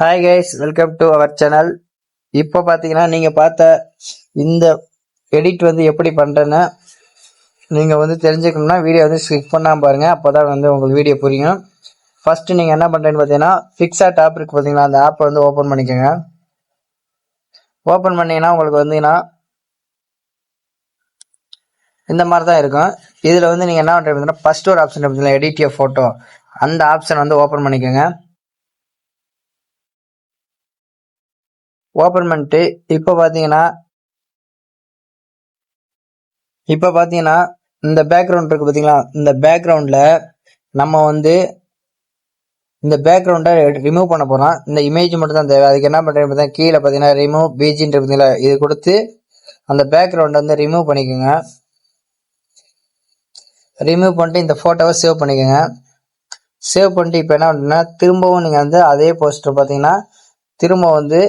Hi guys, welcome to our channel. இப்போ பார்த்தீங்கன்னா நீங்கள் பார்த்த இந்த எடிட் எப்படி பண்ணுறேன்னு நீங்கள் தெரிஞ்சுக்கணும்னா வீடியோ ஸ்கிப் பண்ணாமல் பாருங்கள். அப்போ தான் உங்களுக்கு வீடியோ புரியும். ஃபஸ்ட்டு நீங்கள் என்ன பண்ணுறேன்னு பார்த்தீங்கன்னா ஃபிக்ஸாட் ஆப் இருக்குது பார்த்தீங்களா, அந்த ஆப்பை ஓப்பன் பண்ணிக்கோங்க. ஓப்பன் பண்ணிங்கன்னா உங்களுக்கு இந்த மாதிரி தான் இருக்கும். இதில் நீங்கள் என்ன பண்ணுறது பார்த்தீங்கன்னா ஃபஸ்ட்டு ஒரு ஆப்ஷன் பார்த்தீங்கன்னா எடிட் யுவர் ஃபோட்டோ, அந்த ஆப்ஷன் ஓப்பன் பண்ணிக்கோங்க. ஓப்பன் பண்ணிட்டு இப்போ பார்த்தீங்கன்னா இந்த பேக்ரவுண்ட் இருக்கு பார்த்தீங்களா, இந்த பேக்ரவுண்டில் நம்ம இந்த பேக்ரவுண்டை ரிமூவ் பண்ண போகிறோம். இந்த இமேஜ் மட்டும் தான் தேவை. அதுக்கு என்ன பண்ணுறேன்னு பார்த்தீங்கன்னா கீழே பார்த்தீங்கன்னா ரிமூவ் பிஜின்னு பார்த்தீங்களா, இது கொடுத்து அந்த பேக்ரவுண்டை ரிமூவ் பண்ணிக்கோங்க. ரிமூவ் பண்ணிட்டு இந்த ஃபோட்டோவை சேவ் பண்ணிக்கோங்க. சேவ் பண்ணிட்டு இப்போ என்ன பண்ணுறீங்கன்னா திரும்பவும் நீங்கள் அதே போஸ்டர் பார்த்தீங்கன்னா திரும்ப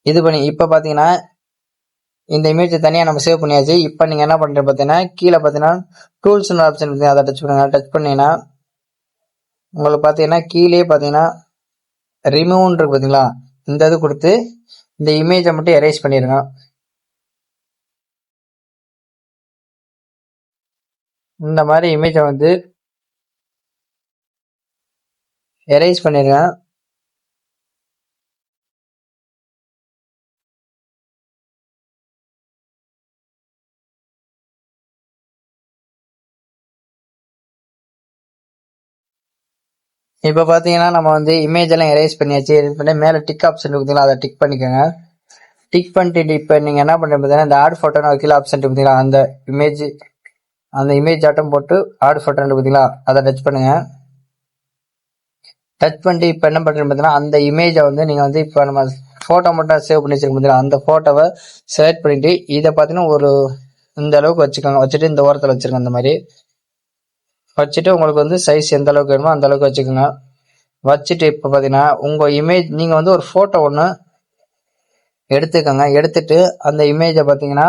இது பண்ணி இப்போ பார்த்தீங்கன்னா இந்த இமேஜை தனியாக நம்ம சேவ் பண்ணியாச்சு. இப்போ நீங்கள் என்ன பண்ணுறது பார்த்தீங்கன்னா கீழே பார்த்தீங்கன்னா டூல்ஸ்னு ஆப்ஷன் இருக்குது, அதை டச் பண்ணுங்க. டச் பண்ணிங்கன்னா உங்களுக்கு பார்த்தீங்கன்னா கீழே பார்த்தீங்கன்னா ரிமூவ்னு இருக்கு பார்த்தீங்களா, இந்த இது கொடுத்து இந்த இமேஜை மட்டும் எரேஸ் பண்ணிடுங்க. இந்த மாதிரி இமேஜை எரேஸ் பண்ணிடுங்க. இப்போ பார்த்தீங்கன்னா நம்ம இமேஜ் எல்லாம் எரேஸ் பண்ணியாச்சு. எரேஸ் பண்ணி மேலே டிக் ஆப்ஷன் இருக்குங்களா, அதை டிக் பண்ணிக்கோங்க. டிக் பண்ணிட்டு இப்போ நீங்கள் என்ன பண்ணுறது பார்த்தீங்கன்னா இந்த ஆட் ஃபோட்டோன்னு கீழே ஆப்ஷன் பார்த்தீங்களா, அந்த இமேஜ் ஆட்டம் போட்டு ஆட் ஃபோட்டோன்னு பார்த்தீங்களா, அதை டச் பண்ணுங்க. டச் பண்ணிட்டு இப்போ என்ன பண்ணுறது பார்த்தீங்கன்னா அந்த இமேஜை நீங்கள் இப்போ நம்ம ஃபோட்டோ மட்டும் சேவ் பண்ணி வச்சிருக்க பார்த்தீங்களா, அந்த ஃபோட்டோவை செலக்ட் பண்ணிட்டு இதை பார்த்தீங்கன்னா ஒரு இந்த அளவுக்கு வச்சுக்கோங்க. வச்சுட்டு இந்த ஓரத்தில் வச்சுருங்க. அந்த மாதிரி வச்சுட்டு உங்களுக்கு சைஸ் எந்த அளவுக்கு வேணுமோ அந்த அளவுக்கு வச்சுக்கோங்க. வச்சுட்டு இப்போ பார்த்தீங்கன்னா உங்கள் இமேஜ் நீங்கள் ஒரு ஃபோட்டோ ஒன்று எடுத்துக்கோங்க. எடுத்துட்டு அந்த இமேஜை பார்த்தீங்கன்னா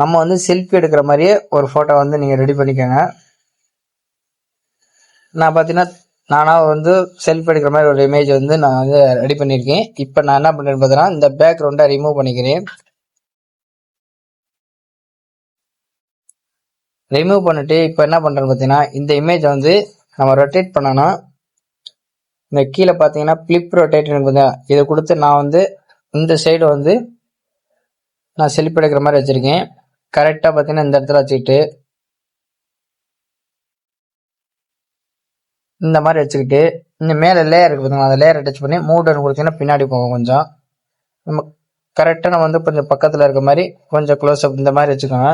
நம்ம செல்ஃபி எடுக்கிற மாதிரியே ஒரு ஃபோட்டோ நீங்கள் ரெடி பண்ணிக்கோங்க. நான் பார்த்தீங்கன்னா நானாக செல்ஃபி எடுக்கிற மாதிரி ஒரு இமேஜ் நான் ரெடி பண்ணியிருக்கேன். இப்போ நான் என்ன பண்ணுறேன்னு பார்த்தீங்கன்னா இந்த பேக்ரவுண்டை ரிமூவ் பண்ணிக்கிறேன். ரிமூவ் பண்ணிட்டு இப்போ என்ன பண்ணுறேன்னு பார்த்தீங்கன்னா இந்த இமேஜை நம்ம ரொட்டேட் பண்ணணும். இந்த கீழே பார்த்தீங்கன்னா ஃபிளிப் ரொட்டேட் பார்த்தீங்கன்னா இதை கொடுத்து நான் இந்த சைடு நான் செல்ஃபி எடுக்கிற மாதிரி வச்சுருக்கேன். கரெக்டாக பார்த்தீங்கன்னா இந்த இடத்துல வச்சுக்கிட்டு இந்த மாதிரி வச்சுக்கிட்டு இந்த மேலே லேயர் இருக்கு பார்த்தீங்கன்னா அந்த லேயரை டச் பண்ணி மூடன்னு கொடுத்தீங்கன்னா பின்னாடி போகும். கொஞ்சம் நம்ம கரெக்டாக நம்ம கொஞ்சம் பக்கத்தில் இருக்க மாதிரி கொஞ்சம் க்ளோஸ் அப் இந்த மாதிரி வச்சுக்கோங்க.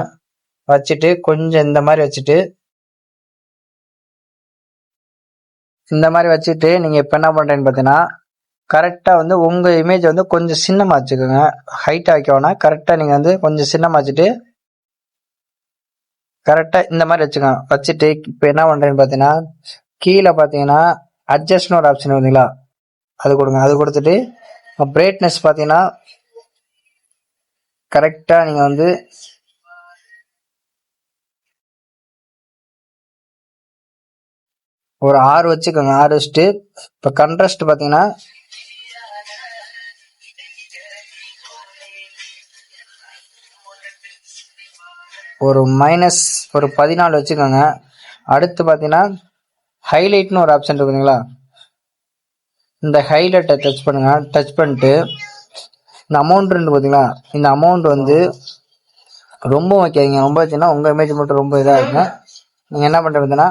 வச்சுட்டு கொஞ்சம் இந்த மாதிரி வச்சுட்டு நீங்கள் இப்போ என்ன பண்ணுறேன்னு பார்த்தீங்கன்னா கரெக்டாக உங்கள் இமேஜ் கொஞ்சம் சின்னமாக வச்சுக்கோங்க. ஹைட் ஆக்கிக்கோனா கரெக்டாக நீங்கள் கொஞ்சம் சின்னமாக வச்சுட்டு கரெக்டாக இந்த மாதிரி வச்சுக்கோங்க. வச்சுட்டு இப்போ என்ன பண்ணுறேன்னு பார்த்தீங்கன்னா கீழே பார்த்தீங்கன்னா அட்ஜஸ்ட்னு ஒரு ஆப்ஷன் வருதுங்களா, அது கொடுங்க. அது கொடுத்துட்டு பிரைட்னஸ் பார்த்தீங்கன்னா கரெக்டாக நீங்கள் ஒரு 6 வச்சுக்கோங்க. 6 வச்சுட்டு இப்போ கண்ட்ராஸ்ட் பார்த்தீங்கன்னா ஒரு ஒரு 14 வச்சுக்கோங்க. அடுத்து பார்த்தீங்கன்னா ஹைலைட்னு ஒரு ஆப்ஷன் இருக்குதுங்களா, இந்த ஹைலைட்டை டச் பண்ணுங்க. டச் பண்ணிட்டு இந்த அமௌண்ட் பார்த்தீங்களா, இந்த அமௌண்ட் ரொம்ப வைக்காதீங்க. ரொம்ப வச்சுன்னா உங்கள் இமேஜ் மட்டும் ரொம்ப இதாக இருக்கும். நீங்கள் என்ன பண்ணுறதுன்னா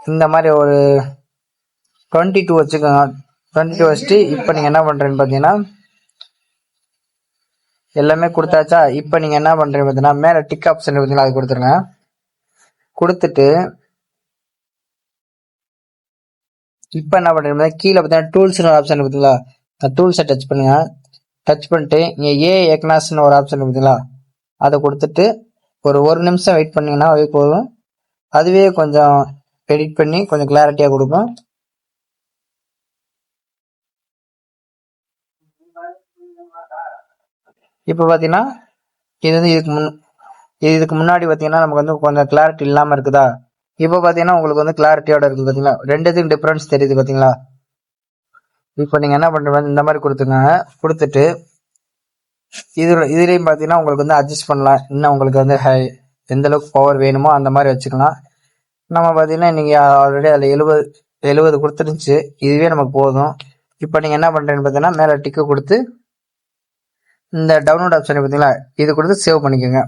இந்த மாதிரி ஒரு 22 வச்சுக்கோங்க. 22 வச்சுட்டு இப்போ நீங்கள் என்ன பண்ணுறேன்னு பார்த்தீங்கன்னா எல்லாமே கொடுத்தாச்சா. இப்போ நீங்கள் என்ன பண்ணுறீங்க பார்த்தீங்கன்னா மேலே டிக் ஆப்ஷன் பார்த்தீங்களா, அது கொடுத்துருங்க. கொடுத்துட்டு இப்போ என்ன பண்ணுறீங்க கீழே பார்த்தீங்கன்னா டூல்ஸ்னு ஒரு ஆப்ஷன் பார்த்தீங்களா, அந்த டூல்ஸை டச் பண்ணுங்க. டச் பண்ணிட்டு இங்கே எக்னாஸ்னு ஒரு ஆப்ஷன் பார்த்தீங்களா, அதை கொடுத்துட்டு ஒரு நிமிஷம் வெயிட் பண்ணிங்கன்னா போதும். அதுவே கொஞ்சம் எடிட் பண்ணி கொஞ்சம் கிளாரிட்டியாக கொடுக்கும். இப்போ பார்த்தீங்கன்னா இது வந்து இதுக்கு முன்னாடி பார்த்தீங்கன்னா நமக்கு வந்து கொஞ்சம் கிளாரிட்டி இல்லாமல் இருக்குதா, இப்போ பார்த்தீங்கன்னா உங்களுக்கு வந்து கிளாரிட்டியோட இருக்குது பார்த்தீங்களா, ரெண்டுத்துக்கும் டிஃப்ரென்ஸ் தெரியுது பார்த்தீங்களா. இப்போ நீங்கள் என்ன பண்ணுறது, இந்த மாதிரி கொடுத்துங்க. கொடுத்துட்டு இதுலேயும் பார்த்தீங்கன்னா உங்களுக்கு வந்து அட்ஜஸ்ட் பண்ணலாம். இன்னும் உங்களுக்கு வந்து எந்த அளவுக்கு பவர் வேணுமோ அந்த மாதிரி வச்சுக்கலாம். நம்ம பார்த்தீங்கன்னா நீங்கள் ஆல்ரெடி அதில் 70 கொடுத்துருந்துச்சு, இதுவே நமக்கு போதும். இப்போ நீங்கள் என்ன பண்ணுறீங்கன்னு பார்த்தீங்கன்னா மேலே டிக்கு கொடுத்து இந்த டவுன்லோட் ஆப்ஷனை பார்த்தீங்களா, இது கொடுத்து சேவ் பண்ணிக்கோங்க.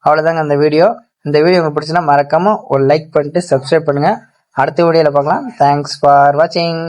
அவ்வளோதாங்க இந்த வீடியோ. இந்த வீடியோ உங்களுக்கு பிடிச்சுன்னா மறக்காமல் ஒரு லைக் பண்ணிட்டு சப்ஸ்கிரைப் பண்ணுங்கள். அடுத்த வீடியோவில் பார்க்கலாம். தேங்க்ஸ் ஃபார் வாட்சிங்.